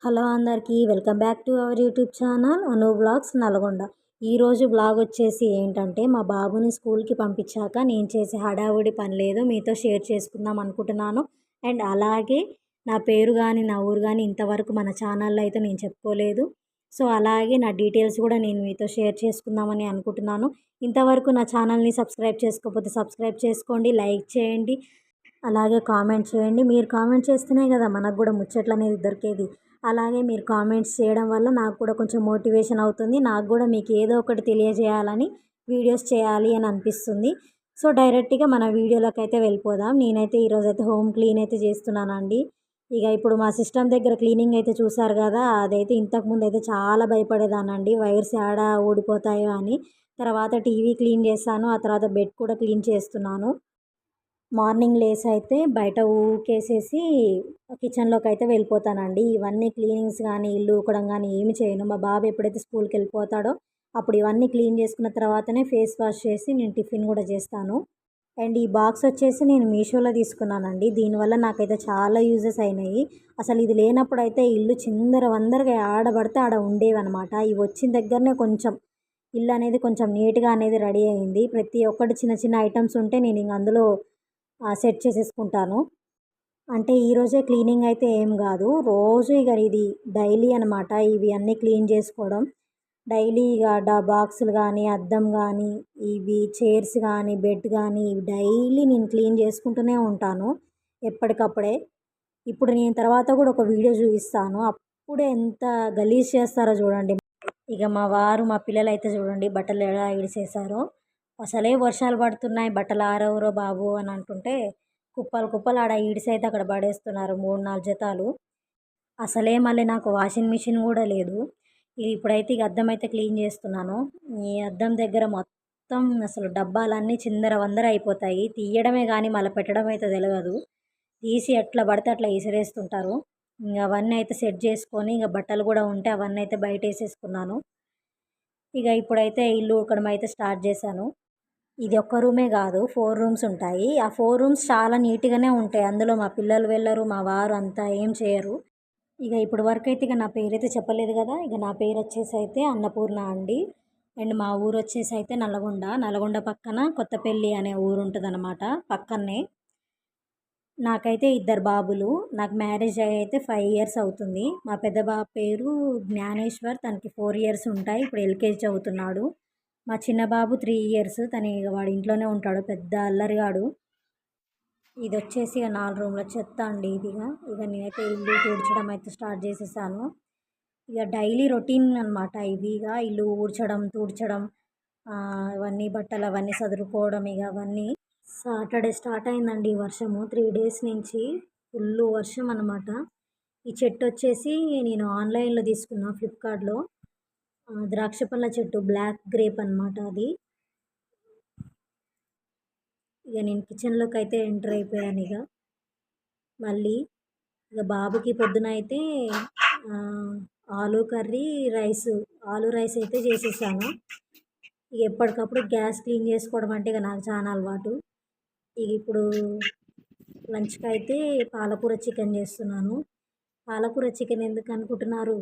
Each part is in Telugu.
హలో అందరికీ welcome back to our YouTube channel Anu vlogs Nalgonda. ఈరోజు బ్లాగ్ వచ్చేసి ఏంటంటే మా బాబుని స్కూల్కి పంపించాక నేను చేసే హడావుడి పని లేదు మీతో షేర్ చేసుకుందాం అనుకుంటున్నాను. అండ్ అలాగే నా పేరు కానీ నా ఊరు కానీ ఇంతవరకు మన ఛానల్లో అయితే నేను చెప్పుకోలేదు. సో అలాగే నా డీటెయిల్స్ కూడా నేను మీతో షేర్ చేసుకుందామని అనుకుంటున్నాను. ఇంతవరకు నా ఛానల్ని సబ్స్క్రైబ్ చేసుకోకపోతే సబ్స్క్రైబ్ చేసుకోండి, లైక్ చేయండి, అలాగే కామెంట్ చేయండి. మీరు కామెంట్ చేస్తేనే కదా మనకు కూడా ముచ్చట్లు అనేది దొరికేది. అలాగే మీరు కామెంట్స్ చేయడం వల్ల నాకు కూడా కొంచెం మోటివేషన్ అవుతుంది. నాకు కూడా మీకు ఏదో ఒకటి తెలియజేయాలని వీడియోస్ చేయాలి అని అనిపిస్తుంది. సో డైరెక్ట్గా మన వీడియోలోకి అయితే వెళ్ళిపోదాం. నేనైతే ఈరోజైతే హోమ్ క్లీన్ అయితే చేస్తున్నానండి. ఇక ఇప్పుడు మా సిస్టమ్ దగ్గర క్లీనింగ్ అయితే చూసారు కదా, అదైతే ఇంతకుముందు అయితే చాలా భయపడేదానండి, వైర్స్ ఆడ ఊడిపోతాయో అని. తర్వాత టీవీ క్లీన్ చేస్తాను, ఆ తర్వాత బెడ్ కూడా క్లీన్ చేస్తున్నాను. మార్నింగ్ లేసి అయితే బయట ఊకేసేసి కిచెన్లోకి అయితే వెళ్ళిపోతానండి. ఇవన్నీ క్లీనింగ్స్ కానీ ఇల్లు ఊకడం కానీ ఏమి చేయను. మా బాబు ఎప్పుడైతే స్కూల్కి వెళ్ళిపోతాడో అప్పుడు ఇవన్నీ క్లీన్ చేసుకున్న తర్వాతనే ఫేస్ వాష్ చేసి నేను టిఫిన్ కూడా చేస్తాను. అండ్ ఈ బాక్స్ వచ్చేసి నేను మీషోలో తీసుకున్నానండి. దీనివల్ల నాకైతే చాలా యూజెస్ అయినాయి. అసలు ఇది లేనప్పుడు అయితే ఇల్లు చిందర వందరగా ఆడబడితే ఆడ ఉండేవన్నమాట. ఇవి వచ్చిన దగ్గరనే కొంచెం ఇల్లు అనేది కొంచెం నీట్గా అనేది రెడీ అయింది. ప్రతి ఒక్కటి చిన్న చిన్న ఐటమ్స్ ఉంటే నేను ఇంక అందులో సెట్ చేసేసుకుంటాను. అంటే ఈరోజే క్లీనింగ్ అయితే ఏం కాదు, రోజు ఇక ఇది డైలీ అనమాట. ఇవి అన్నీ క్లీన్ చేసుకోవడం డైలీ. ఇక బాక్సులు కానీ అద్దం కానీ ఇవి చైర్స్ కానీ బెడ్ కానీ ఇవి డైలీ నేను క్లీన్ చేసుకుంటూనే ఉంటాను ఎప్పటికప్పుడే. ఇప్పుడు నేను తర్వాత కూడా ఒక వీడియో చూపిస్తాను, అప్పుడే ఎంత గలీజ్ చేస్తారో చూడండి. ఇక మా వారు మా పిల్లలు అయితే చూడండి బట్టలు ఎలా ఇడిసేసారో. అసలే వర్షాలు పడుతున్నాయి, బట్టలు ఆరవరో బాబు అని అంటుంటే కుప్పలు కుప్పలు ఆడ ఈడిసైతే అక్కడ పడేస్తున్నారు 3-4 జతాలు. అసలే మళ్ళీ నాకు వాషింగ్ మిషన్ కూడా లేదు. ఇప్పుడైతే ఇక అద్దం అయితే క్లీన్ చేస్తున్నాను. ఈ అద్దం దగ్గర మొత్తం అసలు డబ్బాలన్నీ చిందర వందర అయిపోతాయి. తీయడమే కానీ మళ్ళీ పెట్టడం అయితే తెలియదు. తీసి ఎట్లా పడితే అట్లా విసిరేస్తుంటారు. ఇంకా అవన్నీ అయితే సెట్ చేసుకొని ఇక బట్టలు కూడా ఉంటే అవన్నీ అయితే బయట వేసేసుకున్నాను. ఇక ఇప్పుడైతే ఇల్లు ఊకడం అయితే స్టార్ట్ చేశాను. ఇది ఒక్క రూమే కాదు, 4 రూమ్స్ ఉంటాయి. ఆ 4 రూమ్స్ చాలా నీట్గానే ఉంటాయి. అందులో మా పిల్లలు వెళ్ళరు, మా వారు అంతా ఏం చేయరు. ఇక ఇప్పుడు వరకు అయితే ఇక నా పేరైతే చెప్పలేదు కదా. ఇక నా పేరు వచ్చేసి అయితే అన్నపూర్ణ అండి. అండ్ మా ఊరు వచ్చేసి అయితే నల్గొండ పక్కన కొత్తపల్లి అనే ఊరు ఉంటుంది అన్నమాట, పక్కనే. నాకైతే 2 బాబులు. నాకు మ్యారేజ్ అయ్యి అయితే 5 ఇయర్స్ అవుతుంది. మా పెద్ద బాబు పేరు జ్ఞానేశ్వర్, తనకి 4 ఇయర్స్ ఉంటాయి, ఇప్పుడు ఎల్కేజీ చదువుతున్నాడు. మా చిన్న బాబు 3 ఇయర్స్, తను ఇక వాడు ఇంట్లోనే ఉంటాడు, పెద్ద అల్లరిగాడు. ఇది వచ్చేసి ఇక 4 రూమ్ల చెత్త అండి. ఇక నేనైతే ఇల్లు తుడచడం అయితే స్టార్ట్ చేసేసాను. ఇక డైలీ రొటీన్ అనమాట ఇవి. ఇక ఇల్లు ఊడ్చడం తుడచడం, ఇవన్నీ బట్టలు అవన్నీ సదురుకోవడం. ఇక అవన్నీ సాటర్డే స్టార్ట్ అయిందండి వర్షము. 3 డేస్ నుంచి ఫుల్ వర్షం అనమాట. ఈ చెట్టు వచ్చేసి నేను ఆన్లైన్లో తీసుకున్నా, ఫ్లిప్కార్ట్లో. ద్రాక్ష పళ్ళ చెట్టు, బ్లాక్ గ్రేప్ అనమాట అది. ఇక నేను కిచెన్లోకి అయితే ఎంటర్ అయిపోయాను. మళ్ళీ ఇక బాబుకి పొద్దున అయితే ఆలు కర్రీ ఆలు రైస్ అయితే చేసేసాను. ఇక ఎప్పటికప్పుడు గ్యాస్ క్లీన్ చేసుకోవడం అంటే ఇక నాకు చాలా అలవాటు. ఇక ఇప్పుడు లంచ్కి అయితే పాలకూర చికెన్ చేస్తున్నాను. పాలకూర చికెన్ ఎందుకు అనుకుంటున్నారు,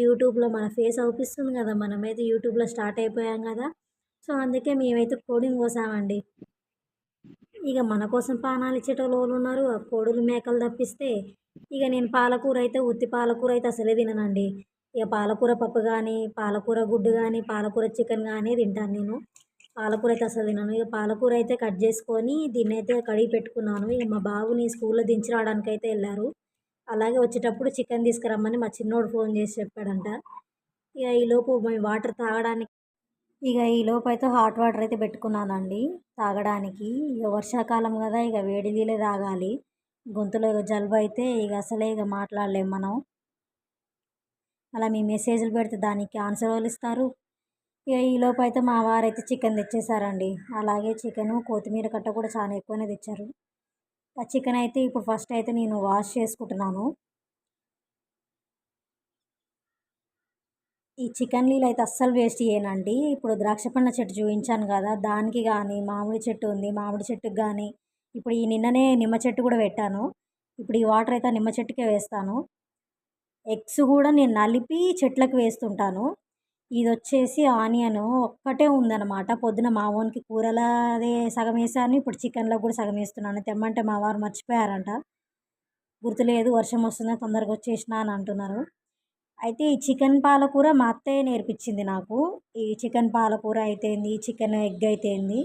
యూట్యూబ్లో మన ఫేస్ అవుపిస్తుంది కదా, మనమైతే యూట్యూబ్లో స్టార్ట్ అయిపోయాం కదా. సో అందుకే మేమైతే కోడిని కోసామండి. ఇక మన కోసం పానాలు ఇచ్చేటోళ్ళు ఉన్నారు, కోడులు మేకలు తప్పిస్తే. ఇక నేను పాలకూర అయితే ఉత్తి పాలకూర అయితే అసలే తిననండి. ఇక పాలకూర పప్పు కానీ పాలకూర గుడ్డు కానీ పాలకూర చికెన్ కానీ తింటాను నేను. పాలకూర అయితే అసలు తినను. ఇక పాలకూర అయితే కట్ చేసుకొని దీన్ని అయితే కడిగి పెట్టుకున్నాను. ఇక మా బాబుని స్కూల్లో దించి రావడానికి అయితే వెళ్ళారు. అలాగే వచ్చేటప్పుడు చికెన్ తీసుకురమ్మని మా చిన్నోడు ఫోన్ చేసి చెప్పాడంట. ఇక ఈలోపు వాటర్ తాగడానికి ఈలోపు అయితే హాట్ వాటర్ అయితే పెట్టుకున్నానండి తాగడానికి. ఇక వర్షాకాలం కదా, ఇక వేడి నీళ్ళే తాగాలి. గొంతులో ఇక జలుబు అయితే ఇక అసలే ఇక మాట్లాడలేము మనం. అలా మీ మెసేజ్లు పెడితే దానికి ఆన్సర్ వాళ్ళు ఇస్తారు. ఇక ఈలోపు అయితే మా వారైతే చికెన్ తెచ్చేసారండి. అలాగే చికెను కొత్తిమీర కట్ట కూడా చాలా ఎక్కువనే తెచ్చారు. ఆ చికెన్ అయితే ఇప్పుడు ఫస్ట్ అయితే నేను వాష్ చేసుకుంటున్నాను. ఈ చికెన్ నీళ్ళు అయితే అస్సలు వేస్ట్ చేయనండి. ఇప్పుడు ద్రాక్ష పండ్ల చెట్టు చూపించాను కదా, దానికి కానీ మామిడి చెట్టు ఉంది, మామిడి చెట్టుకి కానీ ఇప్పుడు ఈ నిన్ననే నిమ్మ చెట్టు కూడా పెట్టాను. ఇప్పుడు ఈ వాటర్ అయితే నిమ్మ చెట్టుకే వేస్తాను. ఎగ్స్ కూడా నేను నలిపి చెట్లకు వేస్తుంటాను. ఇది వచ్చేసి ఆనియన్ ఒక్కటే ఉందన్నమాట. పొద్దున మా వానికి కూరలా అదే సగం వేసాను. ఇప్పుడు చికెన్లో కూడా సగం వేస్తున్నాను. తెమ్మంటే మా వారు మర్చిపోయారంట. గుర్తులేదు, వర్షం వస్తుంది తొందరగా వచ్చేసిన అని అంటున్నారు. అయితే ఈ చికెన్ పాలకూర మా అత్తయ్య నేర్పించింది నాకు. ఈ చికెన్ పాలకూర అయితే ఏంది, చికెన్ ఎగ్ అయితే ఏంది.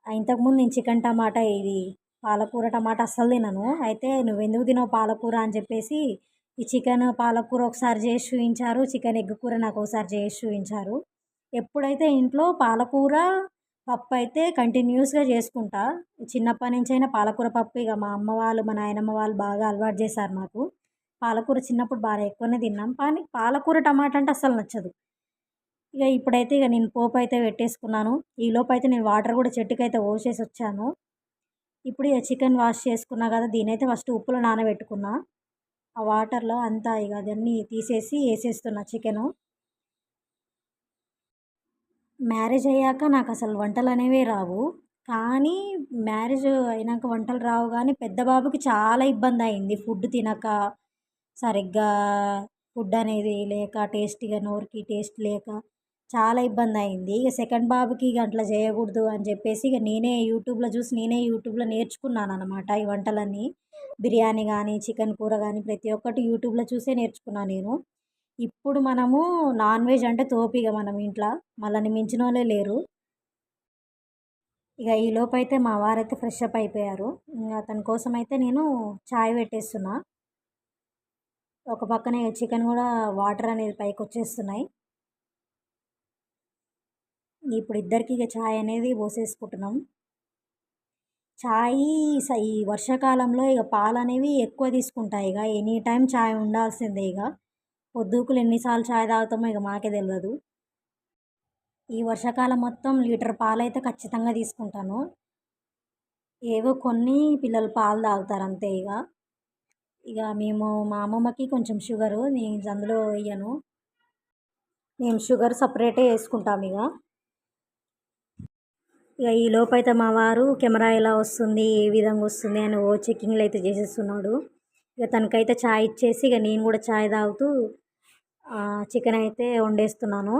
ఇంతకుముందు నేను చికెన్ టమాటా ఇది పాలకూర టమాటా అస్సలు తినను. అయితే నువ్వెందుకు తినవు పాలకూర అని చెప్పేసి ఈ చికెన్ పాలకూర ఒకసారి చేసి చూపించారు. చికెన్ ఎగ్ కూర నాకు ఒకసారి చేసి చూపించారు. ఎప్పుడైతే ఇంట్లో పాలకూర పప్పు అయితే కంటిన్యూస్గా చేసుకుంటా. చిన్నప్పటి నుంచి అయినా పాలకూర పప్పు ఇక మా అమ్మ వాళ్ళు మా నాయనమ్మ వాళ్ళు బాగా అలవాటు చేశారు నాకు. పాలకూర చిన్నప్పుడు బాగా ఎక్కువనే తిన్నాం. కానీ పాలకూర టమాటా అంటే అస్సలు నచ్చదు. ఇప్పుడైతే నేను పోపు అయితే పెట్టేసుకున్నాను. ఈలోపు అయితే నేను వాటర్ కూడా చెట్టుకైతే పోసేసి వచ్చాను. ఇప్పుడు చికెన్ వాష్ చేసుకున్నా కదా, దీనైతే ఫస్ట్ ఉప్పులో నానబెట్టుకున్నా. ఆ వాటర్లో అంతా అదన్నీ తీసేసి వేసేస్తున్నా చికెను. మ్యారేజ్ అయ్యాక నాకు అసలు వంటలు అనేవే రావు. కానీ మ్యారేజ్ అయినాక వంటలు రావు కానీ పెద్ద బాబుకి చాలా ఇబ్బంది అయింది. ఫుడ్ తినక, సరిగ్గా ఫుడ్ అనేది లేక, టేస్టీగా నోరుకి టేస్ట్ లేక చాలా ఇబ్బంది అయింది. సెకండ్ బాబుకి అట్లా చేయకూడదు అని చెప్పేసి నేనే యూట్యూబ్లో నేర్చుకున్నాను అనమాట ఈ వంటలన్నీ. బిర్యానీ కానీ, చికెన్ కూర కానీ ప్రతి ఒక్కటి యూట్యూబ్లో చూసే నేర్చుకున్నాను నేను. ఇప్పుడు మనము నాన్ వెజ్ అంటే తోపిగా మనం ఇంట్లో మనల్ని మించిన వాళ్ళే లేరు. ఈలోపు అయితే మా వారైతే ఫ్రెష్ అప్ అయిపోయారు. అతని కోసం అయితే నేను చాయ్ పెట్టేస్తున్నా. ఒక పక్కనే చికెన్ కూడా వాటర్ అనేది పైకి వచ్చేస్తున్నాయి. ఇప్పుడు ఇద్దరికి చాయ్ అనేది పోసేసుకుంటున్నాం. చాయ్ ఈ వర్షాకాలంలో పాలు అనేవి ఎక్కువ తీసుకుంటాయి. ఎనీ టైం చాయ్ ఉండాల్సిందే. పొద్దుకులు ఎన్నిసార్లు చాయ్ తాగుతామో మాకే తెలియదు. ఈ వర్షాకాలం మొత్తం లీటర్ పాలైతే ఖచ్చితంగా తీసుకుంటాను. ఏవో కొన్ని పిల్లలు పాలు తాగుతారు అంతే. మేము మా అమ్మమ్మకి కొంచెం షుగరు, నేను అందులో వేయను. మేము షుగర్ సపరేటే వేసుకుంటాం. ఈలోపు అయితే మా వారు కెమెరా ఎలా వస్తుంది, ఏ విధంగా వస్తుంది అని చెకింగ్లు అయితే చేసేస్తున్నాడు. తనకైతే చాయ్ ఇచ్చేసి నేను కూడా చాయ్ తాగుతూ చికెన్ అయితే వండేస్తున్నాను.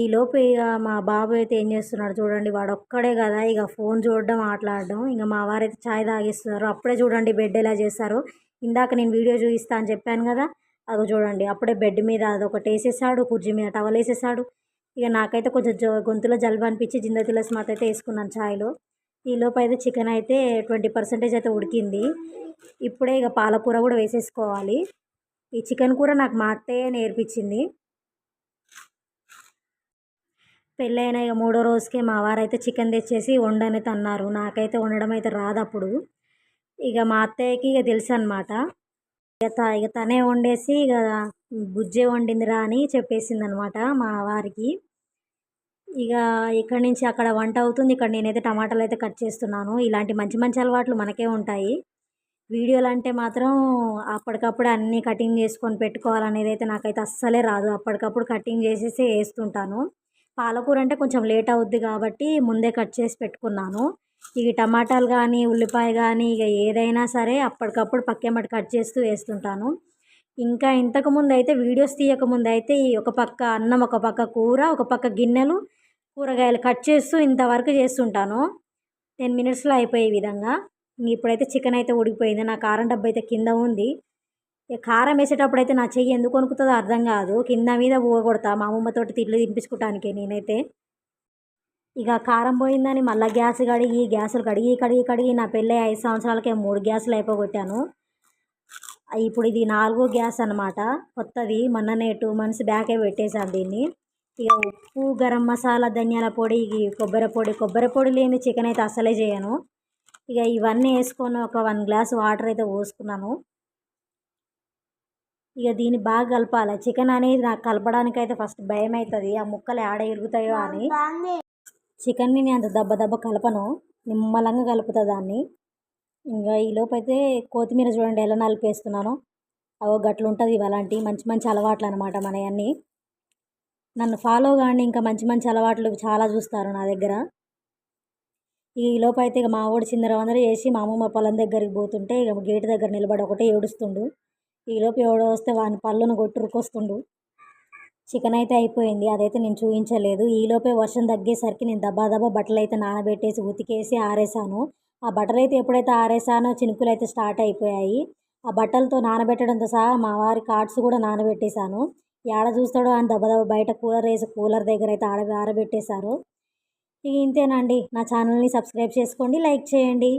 ఈలోపు మా బాబు అయితే ఏం చేస్తున్నాడు చూడండి. వాడు ఒక్కడే కదా ఫోన్ చూడడం, ఆటలాడడం. మా వారైతే చాయ్ తాగిస్తున్నారు. అప్పుడే చూడండి బెడ్ ఎలా చేశారో. ఇందాక నేను వీడియో చూపిస్తా అని చెప్పాను కదా, అదో చూడండి అప్పుడే బెడ్ మీద అదొకటి వేసేసాడు, కుర్చీ మీద టవల్ వేసేసాడు. నాకైతే కొంచెం గొంతులో జలుబు అనిపించి జిందా తులసి మాత అయితే వేసుకున్నాను చాయ్లో. ఈలోపు అయితే చికెన్ అయితే 20% అయితే ఉడికింది. ఇప్పుడే పాలకూర కూడా వేసేసుకోవాలి. ఈ చికెన్ కూర నాకు మా అత్తయ్య నేర్పించింది. పెళ్ళైన మూడో రోజుకే మా వారైతే చికెన్ తెచ్చేసి వండని అన్నారు. నాకైతే వండడం అయితే రాదు అప్పుడు. మా అత్తయ్యకి తెలుసు అనమాట. తనే వండేసి బుజ్జే వండిందిరా అని చెప్పేసింది అనమాట మా వారికి. ఇక్కడి నుంచి అక్కడ వంట అవుతుంది. ఇక్కడ నేనైతే టమాటాలు అయితే కట్ చేస్తున్నాను. ఇలాంటి మంచి మంచి అలవాట్లు మనకే ఉంటాయి. వీడియోలు అంటే మాత్రం అప్పటికప్పుడు అన్నీ కటింగ్ చేసుకొని పెట్టుకోవాలనేది అయితే నాకైతే అస్సలే రాదు. అప్పటికప్పుడు కటింగ్ చేసేసి వేస్తుంటాను. పాలకూర అంటే కొంచెం లేట్ అవుద్ది కాబట్టి ముందే కట్ చేసి పెట్టుకున్నాను. టమాటాలు కానీ, ఉల్లిపాయ కానీ ఏదైనా సరే అప్పటికప్పుడు పక్కెంబటి కట్ చేస్తూ వేస్తుంటాను. ఇంకా ఇంతకుముందు అయితే వీడియోస్ తీయకముందు అయితే ఒక పక్క అన్నం, ఒక పక్క కూర, ఒక పక్క గిన్నెలు, కూరగాయలు కట్ చేస్తూ ఇంతవరకు చేస్తుంటాను. 10 మినిట్స్లో అయిపోయే విధంగా. ఇప్పుడైతే చికెన్ అయితే ఉడికిపోయింది. నా కారం డబ్బా అయితే కింద ఉంది. కారం వేసేటప్పుడు అయితే నా చెయ్యి ఎందుకు వణుకుతుందో అర్థం కాదు. కింద మీద పోగొడతా మా అమ్మమ్మతోటి తిట్లు తినిపించుకోవటానికి నేనైతే. కారం పోయిందని మళ్ళీ గ్యాసులు కడిగి నా పెళ్ళి 5 సంవత్సరాలకే 3 గ్యాసులు అయిపోగొట్టాను. ఇప్పుడు ఇది 4వ గ్యాస్ అనమాట. కొత్తది మొన్ననే 2 మంత్స్ బ్యాకే పెట్టేశాను దీన్ని. ఉప్పు, గరం మసాలా, ధనియాల పొడి, కొబ్బరి పొడి లేని చికెన్ అయితే అసలే చేయను. ఇవన్నీ వేసుకొని ఒక 1 గ్లాస్ వాటర్ అయితే పోసుకున్నాను. దీన్ని బాగా కలపాలి. చికెన్ అనేది నాకు కలపడానికి అయితే ఫస్ట్ భయం అవుతుంది. ఆ ముక్కలు ఆడ ఇరుగుతాయో అని. చికెన్ని నేను అంత దెబ్బ కలపను, నిమ్మలంగా కలుపుతా దాన్ని. ఈలోపు అయితే కొత్తిమీర చూడండి ఎలా నలిపేస్తున్నాను. గట్లు ఉంటుంది. అలాంటి మంచి మంచి అలవాట్లు అనమాట మనవన్నీ. నన్ను ఫాలో కాండి, ఇంకా మంచి మంచి అలవాట్లు చాలా చూస్తారు నా దగ్గర. ఈలోపు అయితే మా వాడు చిందర వందర చేసి మా అమ్మమ్మ పొలం దగ్గరికి పోతుంటే గేటు దగ్గర నిలబడి ఒకటే ఏడుస్తుండు. ఈలోపు ఎవడో వస్తే వాని పళ్ళును కొట్టురుకొస్తుండు. చికెన్ అయితే అయిపోయింది, అదైతే నేను చూపించలేదు. ఈలోపే వర్షం తగ్గేసరికి నేను దబా దబా బట్టలు అయితే నానబెట్టేసి ఉతికేసి ఆరేసాను. ఆ బట్టలు అయితే ఎప్పుడైతే ఆరేసానో చినుకులు అయితే స్టార్ట్ అయిపోయాయి. ఆ బట్టలతో నానబెట్టడంతో సహా మా వారి కార్డ్స్ కూడా నానబెట్టేశాను. ఏడ చూస్తాడో అని దబదబ బయట కూలర్ దగ్గర అయితే ఆరబెట్టేశారు. ఇక ఇంతేనండి. నా ఛానల్ని సబ్స్క్రైబ్ చేసుకోండి, లైక్ చేయండి.